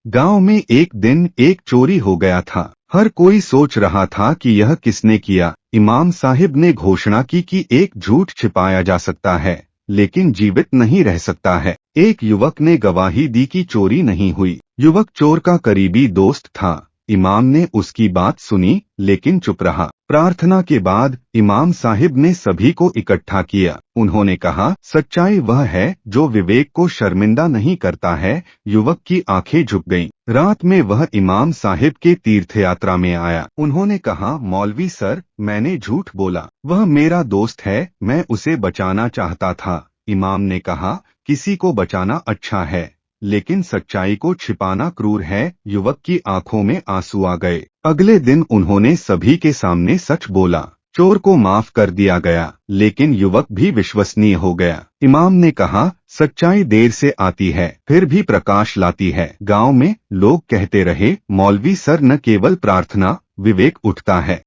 गांव में एक दिन एक चोरी हो गया था। हर कोई सोच रहा था कि यह किसने किया। इमाम साहिब ने घोषणा की कि एक झूठ छिपाया जा सकता है, लेकिन जीवित नहीं रह सकता है। एक युवक ने गवाही दी कि चोरी नहीं हुई। युवक चोर का करीबी दोस्त था। इमाम ने उसकी बात सुनी, लेकिन चुप रहा। प्रार्थना के बाद इमाम साहिब ने सभी को इकट्ठा किया। उन्होंने कहा, सच्चाई वह है जो विवेक को शर्मिंदा नहीं करता है। युवक की आंखें झुक गईं। रात में वह इमाम साहिब के तीर्थयात्रा में आया। उन्होंने कहा, मौलवी सर, मैंने झूठ बोला। वह मेरा दोस्त है, मैं उसे बचाना चाहता था। इमाम ने कहा, किसी को बचाना अच्छा है, लेकिन सच्चाई को छिपाना क्रूर है। युवक की आंखों में आंसू आ गए। अगले दिन उन्होंने सभी के सामने सच बोला। चोर को माफ कर दिया गया, लेकिन युवक भी विश्वसनीय हो गया। इमाम ने कहा, सच्चाई देर से आती है, फिर भी प्रकाश लाती है। गांव में लोग कहते रहे, मौलवी सर न केवल प्रार्थना, विवेक उठता है।